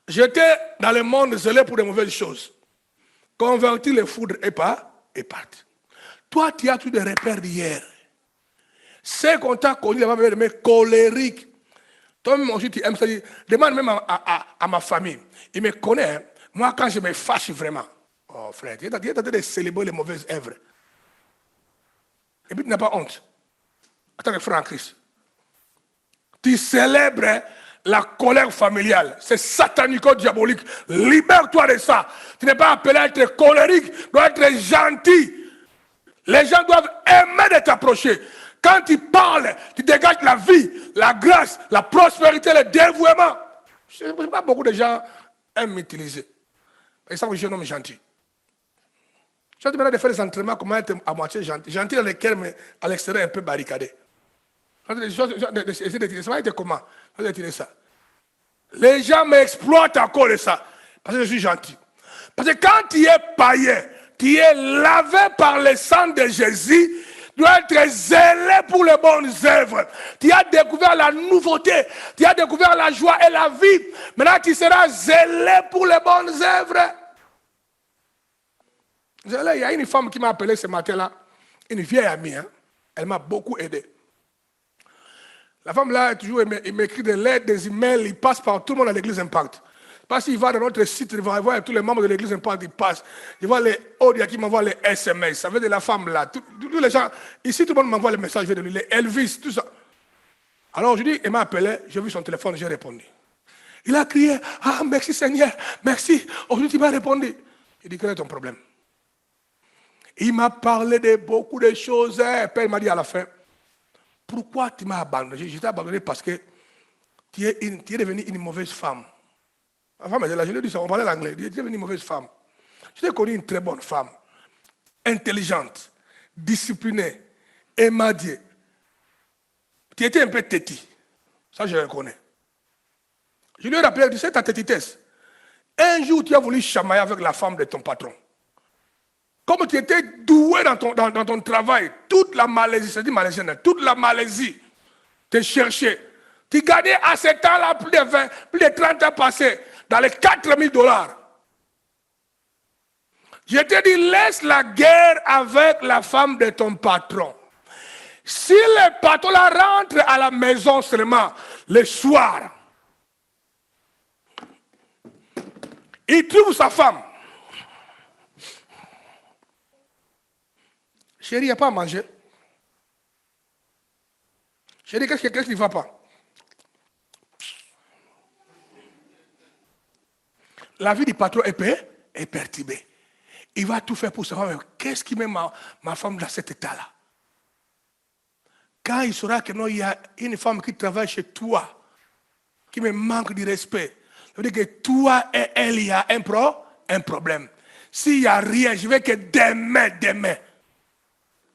J'étais dans le monde zélé pour de mauvaises choses. Converti, les foudres est parti. Toi tu as tous des repères d'hier. C'est qu'on t'a connu, mais colérique. Toi-même aussi, tu aimes ça. Demande même à ma famille. Il me connaît. Hein. Moi, quand je me fâche vraiment. Oh, frère, tu es en train de célébrer les mauvaises œuvres. Et puis, tu n'as pas honte. En tant que frère en Christ. Tu célèbres la colère familiale. C'est satanico-diabolique. Libère-toi de ça. Tu n'es pas appelé à être colérique. Tu dois être gentil. Les gens doivent aimer de t'approcher. Quand tu parles, tu dégages la vie, la grâce, la prospérité, le dévouement. Je ne sais pas beaucoup de gens aiment m'utiliser. Ils savent que je suis un homme gentil. Je suis en train de faire des entraînements, comment être à moitié gentil. Gentil dans lesquels, mais à l'extérieur, un peu barricadé. Ça va être comment? Je vais tirer ça. Les gens m'exploitent encore de ça. Parce que je suis gentil. Parce que quand tu es païen, tu es lavé par le sang de Jésus, Tu dois être zélé pour les bonnes œuvres. Tu as découvert la nouveauté. Tu as découvert la joie et la vie. Maintenant, tu seras zélé pour les bonnes œuvres. Il y a une femme qui m'a appelé ce matin-là. Une vieille amie. Hein? Elle m'a beaucoup aidé. La femme là, toujours, il m'écrit des lettres, des emails. Il passe par tout le monde à l'église Impact. Parce qu'il va dans notre site, il va voir tous les membres de l'église Impact, il passe. Il voit les audios qui m'envoient les SMS. Ça veut dire la femme là. Tous les gens, ici tout le monde m'envoie les messages de lui, les Elvis, tout ça. Alors je dis, il m'a appelé, j'ai vu son téléphone, j'ai répondu. Il a crié, ah merci Seigneur, merci. Aujourd'hui tu m'as répondu. Il dit, quel est ton problème? Il m'a parlé de beaucoup de choses. Puis il m'a dit à la fin, pourquoi tu m'as abandonné? Je t'ai abandonné parce que tu es devenue une mauvaise femme. La femme était là, je lui ai dit ça, on parlait l'anglais. Tu es devenue une mauvaise femme. Je t'ai connu une très bonne femme, intelligente, disciplinée, émadiée. Tu étais un peu têtie. Ça, je le reconnais. Je lui ai rappelé, tu sais ta têtitesse. Un jour, tu as voulu chamailler avec la femme de ton patron. Comme tu étais doué dans ton travail, toute la Malaisie, c'est dit malaisienne, toute la Malaisie te cherchait. Tu gagnais à ce temps-là plus de 30 ans passés, dans les $4,000. Je te dis, laisse la guerre avec la femme de ton patron. Si le patron la rentre à la maison seulement le soir, il trouve sa femme. Chérie, il n'y a pas à manger. Chérie, qu'est-ce qui ne va pas? La vie du patron est perturbée. Il va tout faire pour savoir qu'est-ce qui met ma femme dans cet état-là. Quand il saura que non, il y a une femme qui travaille chez toi, qui me manque de respect, ça veut dire que toi et elle, il y a un problème. S'il n'y a rien, je veux que demain,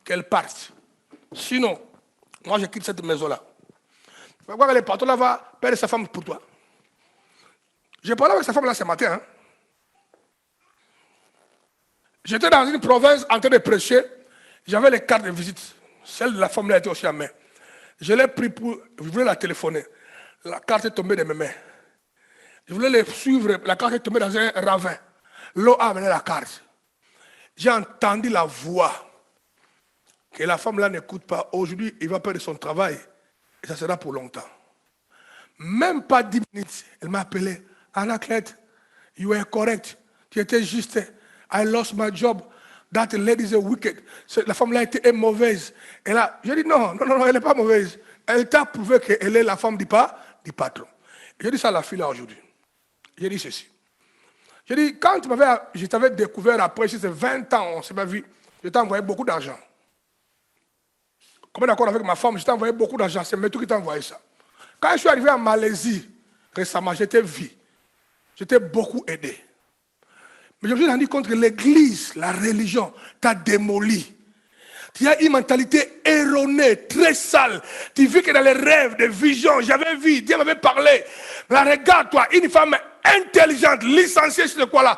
qu'elle parte. Sinon, moi je quitte cette maison-là. Tu vas voir que le patron là va perdre sa femme pour toi. J'ai parlé avec sa femme là ce matin. Hein. J'étais dans une province en train de prêcher. J'avais les cartes de visite. Celle de la femme là était aussi à main. Je l'ai pris je voulais la téléphoner. La carte est tombée de mes mains. Je voulais les suivre. La carte est tombée dans un ravin. L'eau a amené la carte. J'ai entendu la voix. Que la femme là n'écoute pas. Aujourd'hui, il va perdre son travail. Et ça sera pour longtemps. Même pas 10 minutes. Elle m'a appelé. Anaclet, you were correct. Tu étais juste. I lost my job. That lady is a wicked. La femme là était mauvaise. Et là, j'ai dit non, elle n'est pas mauvaise. Elle t'a prouvé qu'elle est la femme du patron. J'ai dit ça à la fille là aujourd'hui. J'ai dit ceci. J'ai dit, quand je t'avais découvert après, c'est 20 ans, on ne s'est pas vu, je t'ai envoyé beaucoup d'argent. Comme d'accord avec ma femme, je t'ai envoyé beaucoup d'argent. C'est Métou qui t'a envoyé ça. Quand je suis arrivé en Malaisie, récemment, j'étais vu. J'étais beaucoup aidé. Mais je me suis rendu compte que l'église, la religion, t'a démoli. Tu as une mentalité erronée, très sale. Tu vis que dans les rêves, des visions. J'avais vu, Dieu m'avait parlé. Mais regarde-toi, une femme intelligente, licenciée sur quoi là,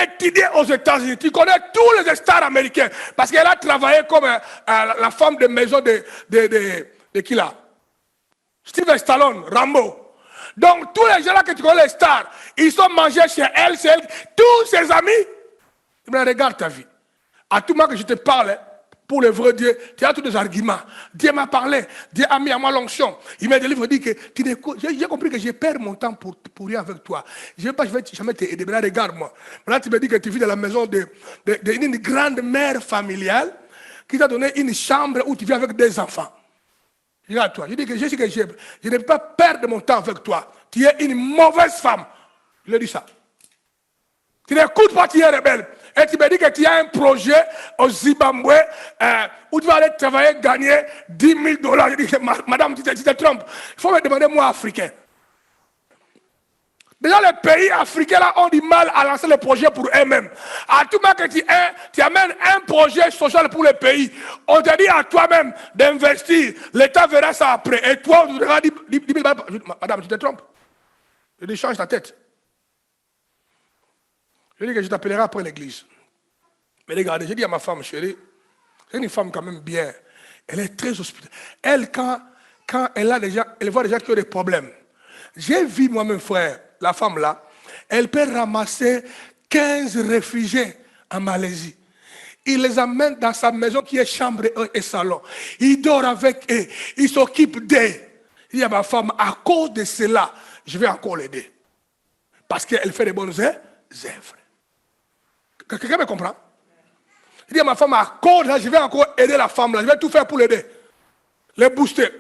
étudiée aux États-Unis. Tu connais tous les stars américains. Parce qu'elle a travaillé comme la femme de maison de qui là? Steve Stallone, Rambo. Donc tous les gens là que tu connais, les stars, ils sont mangés chez elle, tous ses amis. Mais regarde ta vie. À tout moment que je te parle, pour le vrai Dieu, tu as tous des arguments. Dieu m'a parlé, Dieu a mis à moi l'onction. Il m'a délivré, dit que j'ai compris que je perds mon temps pour rien avec toi. Je ne vais jamais t'aider. Mais là, regarde-moi. Maintenant, tu me dis que tu vis dans la maison d'une grande mère familiale qui t'a donné une chambre où tu vis avec des enfants. Regarde-toi. Je dis que je ne peux pas perdre mon temps avec toi. Tu es une mauvaise femme. Je lui ai dit ça. Tu n'écoutes pas, tu es rebelle. Et tu me dis que tu as un projet au Zimbabwe où tu vas aller travailler, gagner $10,000. Je dis, madame, tu te trompes. Il faut me demander, moi, africain. Déjà, les pays africains là, ont du mal à lancer les projets pour eux-mêmes. À tout moment que tu amènes un projet social pour le pays, on te dit à toi-même d'investir. L'État verra ça après. Et toi, tu devras dire, madame, tu te trompes. Je dis, change ta tête. Je dis que je t'appellerai après l'église. Mais regardez, j'ai dit à ma femme, chérie, c'est une femme quand même bien. Elle est très hospitalière. Elle, quand elle voit des gens qui ont des problèmes. J'ai vu moi-même, frère, la femme là, elle peut ramasser 15 réfugiés en Malaisie. Il les amène dans sa maison qui est chambre et salon. Il dort avec eux. Il s'occupe d'eux. Il dit à ma femme, à cause de cela, je vais encore l'aider. Parce qu'elle fait des bonnes œuvres. Quelqu'un me comprend? Il dit à ma femme, à cause de ça, je vais encore aider la femme là. Je vais tout faire pour l'aider. Les booster.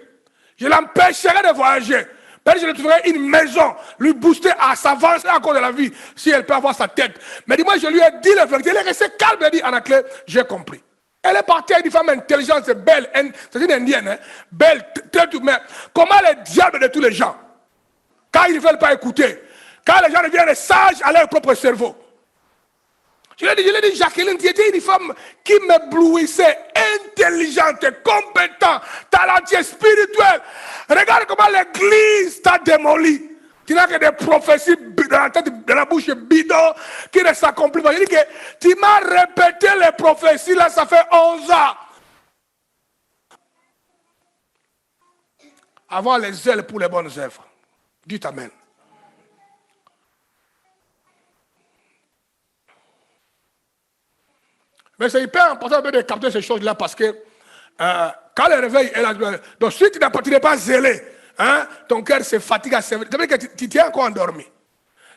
Je l'empêcherai de voyager. Je lui trouverai une maison, lui booster à s'avancer encore de la vie, si elle peut avoir sa tête. Mais dis-moi, je lui ai dit la vérité. Elle est restée calme, elle a dit, Anaclé, j'ai compris. Elle est partie avec une femme intelligente, c'est belle, c'est une indienne, hein? Belle, très tout, mais comment les diables de tous les gens, quand ils ne veulent pas écouter, quand les gens deviennent sages à leur propre cerveau. Je lui ai dit, Jacqueline, tu étais une femme qui m'éblouissait, intelligente, compétente, talentueuse, spirituelle. Regarde comment l'église t'a démoli. Tu n'as que des prophéties dans la tête, dans la bouche bidon, qui ne s'accomplissent pas. Je dis que tu m'as répété les prophéties, là, ça fait 11 ans. Avoir les ailes pour les bonnes œuvres. Dites Amen. Mais c'est hyper important de capter ces choses-là parce que quand le réveil est là, donc si tu n'es pas zélé, hein, ton cœur se fatigue à servir. C'est-à-dire que tu es encore endormi.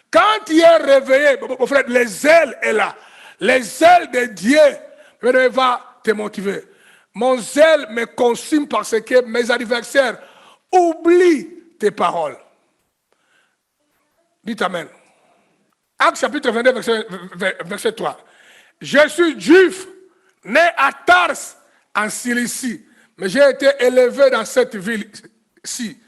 Quand tu es réveillé, mon frère, les ailes sont là. Les ailes de Dieu vont te motiver. Mon zèle me consume parce que mes adversaires oublient tes paroles. Dites Amen. Acte chapitre 22, verset 3. Je suis juif, né à Tars, en Cilicie, mais j'ai été élevé dans cette ville-ci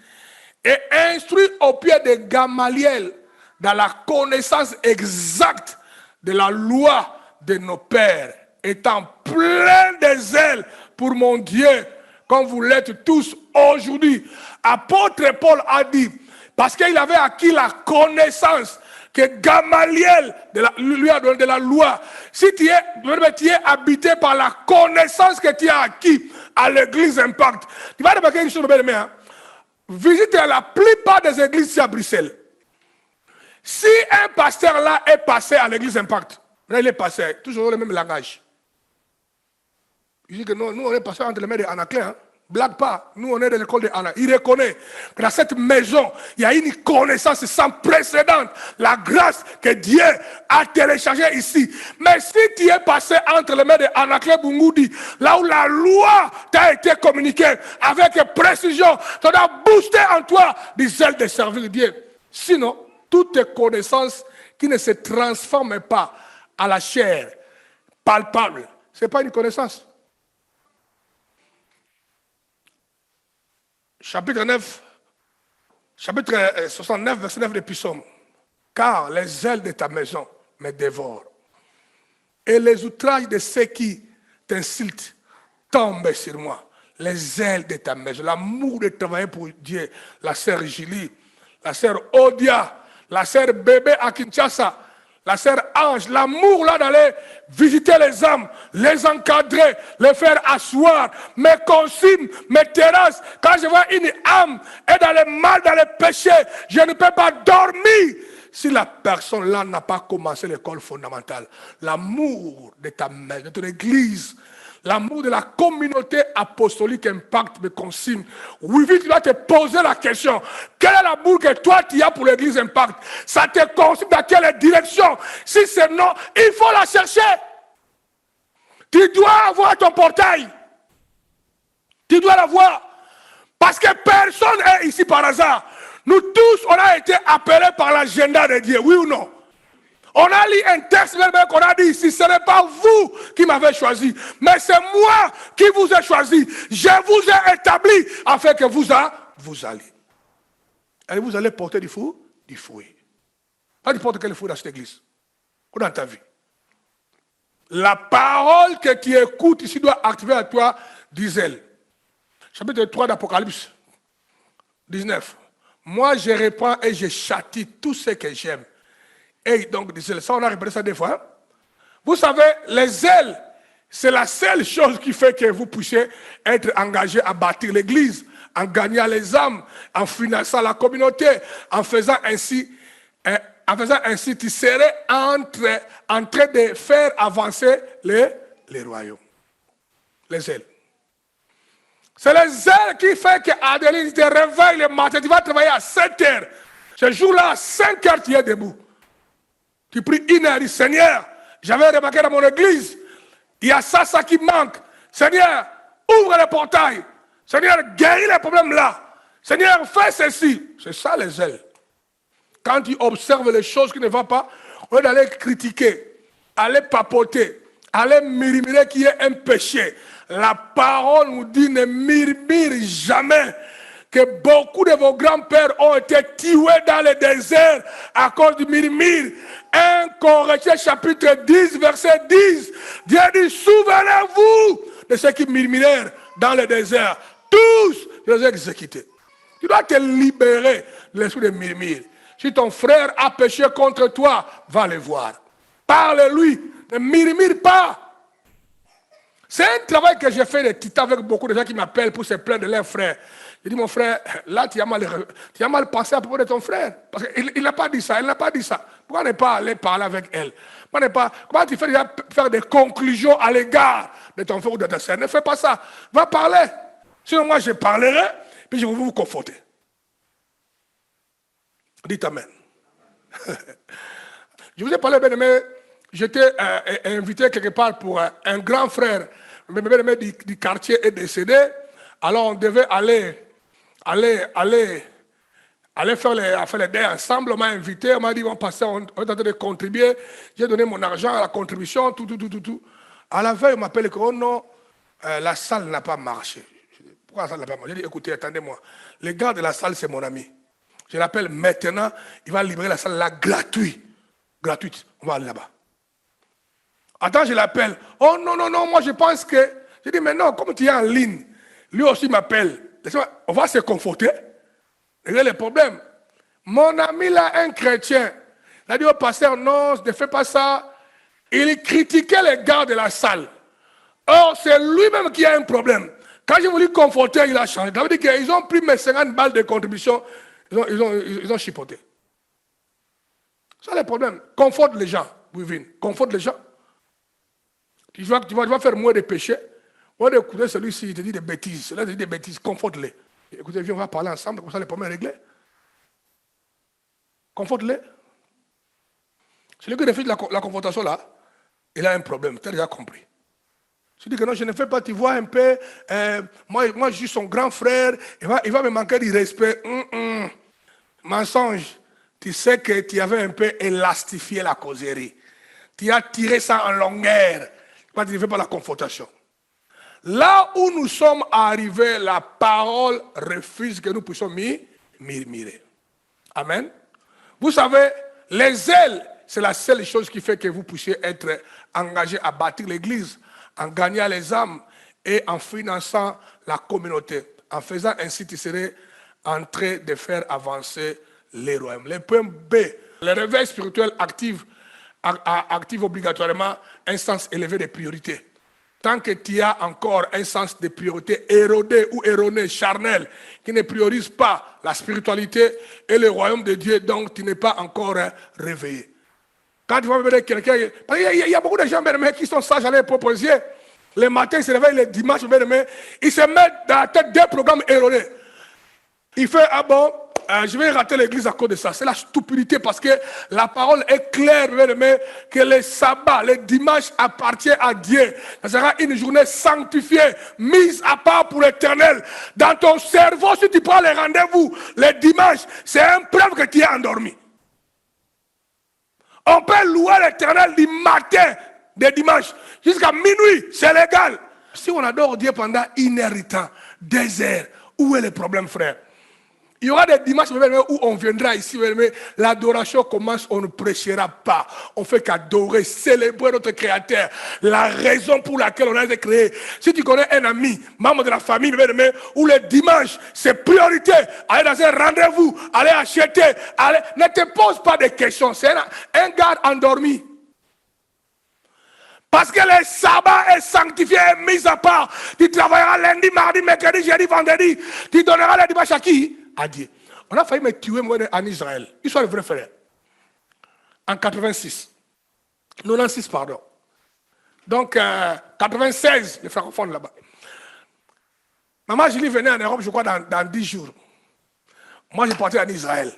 et instruit au pied de Gamaliel dans la connaissance exacte de la loi de nos pères, étant plein de zèle pour mon Dieu, comme vous l'êtes tous aujourd'hui. Apôtre Paul a dit, parce qu'il avait acquis la connaissance que Gamaliel lui a donné de la loi. Si tu es habité par la connaissance que tu as acquis à l'église Impact, tu vas remarquer une chose, bien, visite la plupart des églises ici à Bruxelles. Si un pasteur là est passé à l'église Impact, là il est passé, toujours le même langage. Il dit que nous on est passé entre les mains d'Anaclé, hein. Blague pas, nous on est de l'école de Anna. Il reconnaît que dans cette maison, il y a une connaissance sans précédent. La grâce que Dieu a téléchargée ici. Mais si tu es passé entre les mains de Anaclé Bungoudi, là où la loi t'a été communiquée avec précision, ça doit booster en toi du zèle de servir Dieu. Sinon, toutes tes connaissances qui ne se transforment pas à la chair palpable, ce n'est pas une connaissance. Chapitre 69, verset 9 de Psaume. Car les ailes de ta maison me dévorent. Et les outrages de ceux qui t'insultent tombent sur moi. Les ailes de ta maison. L'amour de travailler pour Dieu. La sœur Julie, la sœur Odia, la sœur Bébé à Kinshasa, la sœur Ange, l'amour là d'aller visiter les âmes, les encadrer, les faire asseoir, me consume, me terrasse. Quand je vois une âme est dans le mal, dans le péché, je ne peux pas dormir. Si la personne là n'a pas commencé l'école fondamentale, l'amour de ta mère, de ton église, l'amour de la communauté apostolique Impact me consume. Oui, vite, tu dois te poser la question. Quel est l'amour que toi tu as pour l'église Impact? Ça te consume dans quelle direction? Si c'est non, il faut la chercher. Tu dois avoir ton portail. Tu dois l'avoir. Parce que personne n'est ici par hasard. Nous tous, on a été appelés par l'agenda de Dieu, oui ou non? On a lu un texte qu'on a dit ici, ce n'est pas vous qui m'avez choisi, mais c'est moi qui vous ai choisi. Je vous ai établi afin que vous alliez. Et vous allez porter du fruit. Pas n'importe quel fruit dans cette église, ou dans ta vie. La parole que tu écoutes ici doit activer à toi, dit-elle. Chapitre 3 d'Apocalypse 19. Moi, je répands et je châtie tous ceux que j'aime. Et donc, ça, on a répété ça des fois. Hein? Vous savez, les ailes, C'est la seule chose qui fait que vous puissiez être engagé à bâtir l'église, en gagnant les âmes, en finançant la communauté, en faisant ainsi, tu serais en train de faire avancer les royaumes. Les ailes. C'est les ailes qui fait qu'Adeline te réveille le matin, tu vas travailler à 7 heures. Ce jour-là, à 5 heures, tu es debout. Tu pries 1 heure, dis Seigneur, j'avais remarqué dans mon église, il y a ça qui manque. Seigneur, ouvre les portails. Seigneur, guéris les problèmes là. Seigneur, fais ceci. C'est ça les ailes. Quand tu observes les choses qui ne vont pas, au lieu d'aller critiquer, aller papoter, aller murmurer qu'il y a un péché. La parole nous dit ne murmure jamais. Que beaucoup de vos grands-pères ont été tués dans le désert à cause du murmure. 1 Corinthiens chapitre 10, verset 10. Dieu dit, souvenez-vous de ceux qui murmurèrent dans le désert. Tous, je les ai exécutés. Tu dois te libérer de l'esprit de murmure. Si ton frère a péché contre toi, va le voir. Parle-lui, ne murmure pas. C'est un travail que j'ai fait de titan avec beaucoup de gens qui m'appellent pour se plaindre de leur frère. Je dis, mon frère, là, tu as mal pensé à propos de ton frère. Parce qu'il n'a pas dit ça, il n'a pas dit ça. Pourquoi ne pas aller parler avec elle? Comment tu fais déjà faire des conclusions à l'égard de ton frère ou de ta sœur? Ne fais pas ça. Va parler. Sinon, moi, je parlerai, puis je vais vous conforter. Dites Amen. Je vous ai parlé, bien aimé, j'étais invité quelque part pour un grand frère, bien aimé du quartier est décédé. Alors, on devait aller faire les dés ensemble. On m'a invité, on m'a dit, on est en train de contribuer. J'ai donné mon argent à la contribution, tout. À la veille, on m'appelle que, oh non, la salle n'a pas marché. Pourquoi la salle n'a pas marché? J'ai dit, écoutez, attendez-moi. Le gars de la salle, c'est mon ami. Je l'appelle maintenant, il va libérer la salle là gratuite. On va aller là-bas. Attends, je l'appelle. Oh non, moi je pense que... Je dis, mais non, comme tu es en ligne, lui aussi m'appelle. On va se conforter. Regardez le problème. Mon ami là, un chrétien, il a dit au pasteur, non, ne fais pas ça. Il critiquait les gars de la salle. Or, c'est lui-même qui a un problème. Quand j'ai voulu conforter, il a changé. Ça veut dire qu'ils ont pris mes 50 balles de contribution, ils ont chipoté. Ça, le problème. Conforte les gens, Wivine. Conforte les gens. Tu vas faire moins de péchés. On va écouter celui-ci, il te dit des bêtises. Celui-là te dit des bêtises. Conforte-les. Écoutez, viens, on va parler ensemble, comme ça les problèmes réglés. Conforte-les. Celui qui refuse la confrontation là, il a un problème. Tu as déjà compris. Tu dis que non, je ne fais pas, tu vois un peu, moi je suis son grand frère, il va me manquer du respect. Mensonge. Tu sais que tu avais un peu élastifié la causerie. Tu as tiré ça en longueur. Tu ne fais pas la confrontation. Là où nous sommes arrivés, la parole refuse que nous puissions murmurer. Amen. Vous savez, les ailes, c'est la seule chose qui fait que vous puissiez être engagé à bâtir l'église, en gagnant les âmes et en finançant la communauté. En faisant ainsi, tu serais en train de faire avancer les royaumes. Le point B, le réveil spirituel active obligatoirement un sens élevé de priorité. Tant que tu as encore un sens de priorité érodé ou erroné, charnel, qui ne priorise pas la spiritualité et le royaume de Dieu, donc tu n'es pas encore réveillé. Quand tu vas voir quelqu'un, il y a beaucoup de gens qui sont sages à les proposer. Le matin, ils se réveillent, le dimanche, ils se mettent dans la tête des programmes erronés. Il fait, ah bon, je vais rater l'église à cause de ça. C'est la stupidité parce que la parole est claire, que le sabbat, le dimanche appartient à Dieu. Ça sera une journée sanctifiée, mise à part pour l'éternel. Dans ton cerveau, si tu prends les rendez-vous, le dimanche, c'est un preuve que tu es endormi. On peut louer l'éternel du matin, de dimanche, jusqu'à minuit, c'est légal. Si on adore Dieu pendant 1 heure de temps, 2 heures, où est le problème, frère? Il y aura des dimanches où on viendra ici, l'adoration commence, on ne prêchera pas. On fait qu'adorer, célébrer notre Créateur. La raison pour laquelle on a été créé. Si tu connais un ami, membre de la famille, où le dimanche, c'est priorité, aller dans un rendez-vous, aller acheter, ne te pose pas de questions. C'est un gars endormi. Parce que le sabbat est sanctifié et mis à part. Tu travailleras lundi, mardi, mercredi, jeudi, vendredi. Tu donneras le dimanche à qui? À Dieu. On a failli me tuer moi, en Israël. Ils sont les vrais frères. En 86. 96, pardon. Donc, 96, les francophones là-bas. Maman Julie venait en Europe, je crois, dans 10 jours. Moi, je partais en Israël.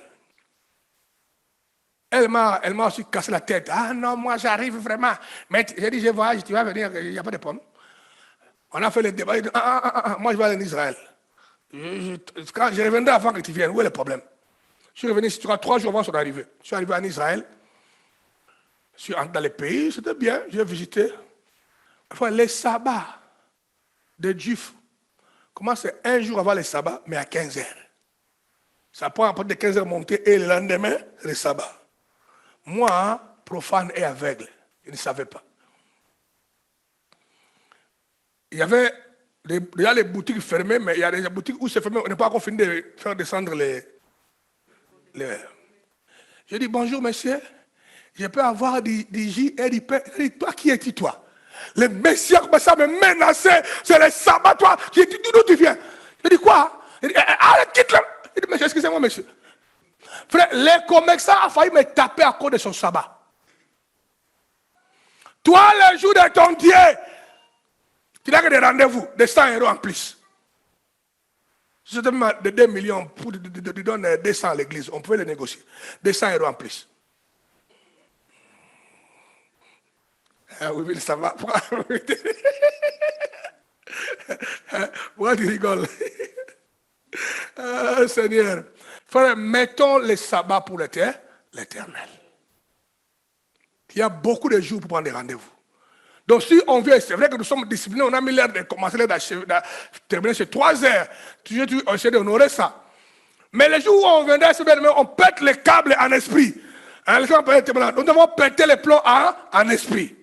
Elle m'a aussi cassé la tête. Ah non, moi j'arrive vraiment. Mais j'ai dit, je voyage, tu vas venir, il n'y a pas de problème. On a fait le débat. Il dit, moi je vais aller en Israël. Quand je reviendrai avant que tu viennes, où est le problème? Je suis revenu, tu vois, 3 jours avant son arrivée. Je suis arrivé en Israël. Je suis entré dans les pays, c'était bien, j'ai visité. Enfin, les sabbats des Juifs commencent un jour avant les sabbats, mais à 15h. Ça prend à partir de 15h monter et le lendemain, c'est le sabbat. Moi, profane et aveugle, je ne savais pas. Il y avait déjà les boutiques fermées, mais il y a des boutiques où c'est fermé, on n'a pas encore fini de faire descendre les... J'ai dit, bonjour monsieur, je peux avoir du jus et du pain. Il dit, toi qui es-tu toi? Le Messie commence à me menacer, c'est le sabbat, toi. J'ai dit, d'où tu viens? Je dis, quoi? Il dit, arrête, quitte-le. Il dit, monsieur, excusez-moi monsieur. Frère, les commerçants ont failli me taper à cause de son sabbat. Toi, le jour de ton Dieu, tu n'as que des rendez-vous de 100 € en plus. Si c'était de 2 millions pour te donner 200 à l'église, on pouvait les négocier. 200 € en plus. Ah oui, ça va. Pourquoi tu rigoles? Ah, Seigneur. Frère, mettons les sabbats pour l'éternel. Il y a beaucoup de jours pour prendre des rendez-vous. Donc si on vient, c'est vrai que nous sommes disciplinés, on a mis l'air de commencer à terminer chez 3 heures. Tu essaies d'honorer ça. Mais les jours où on viendrait, on pète les câbles en esprit. Hein, nous devons péter les plombs en esprit.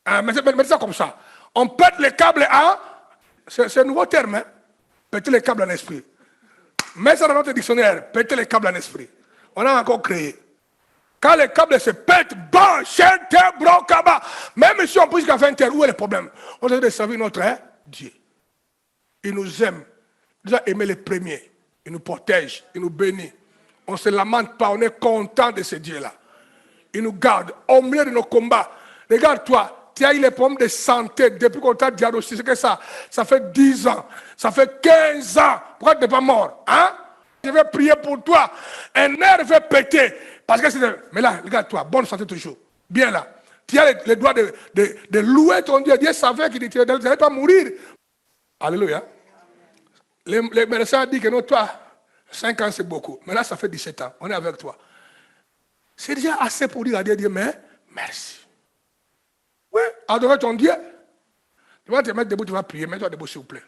Hein, mettez ça comme ça. On pète les câbles en... C'est un nouveau terme, hein? Péter les câbles en esprit. Mets ça dans notre dictionnaire, péter les câbles en esprit. On a encore créé. Quand les câbles se pètent, bon, chente, brocaba. Même si on pousse jusqu'à 20h, où est le problème? On essaie de servir notre Dieu. Il nous aime. Il nous a aimé les premiers. Il nous protège, il nous bénit. On ne se lamente pas, on est content de ce Dieu-là. Il nous garde au milieu de nos combats. Regarde-toi, tu as eu les problèmes de santé depuis qu'on t'a diagnostiqué ça. Ça fait 10 ans, ça fait 15 ans. Pourquoi tu n'es pas mort? Hein? Je vais prier pour toi. Un nerf va péter. Parce que c'est... Mais là, regarde-toi, bonne santé toujours. Bien là. Tu as le droit de louer ton Dieu. Dieu savait qu'il n'allait pas mourir. Alléluia. Les médecins disent que non, toi, 5 ans c'est beaucoup. Mais là, ça fait 17 ans. On est avec toi. C'est déjà assez pour dire à Dieu, mais merci. Oui, adorer ton Dieu. Tu vas te mettre debout, tu vas prier. Mets-toi debout, s'il vous plaît.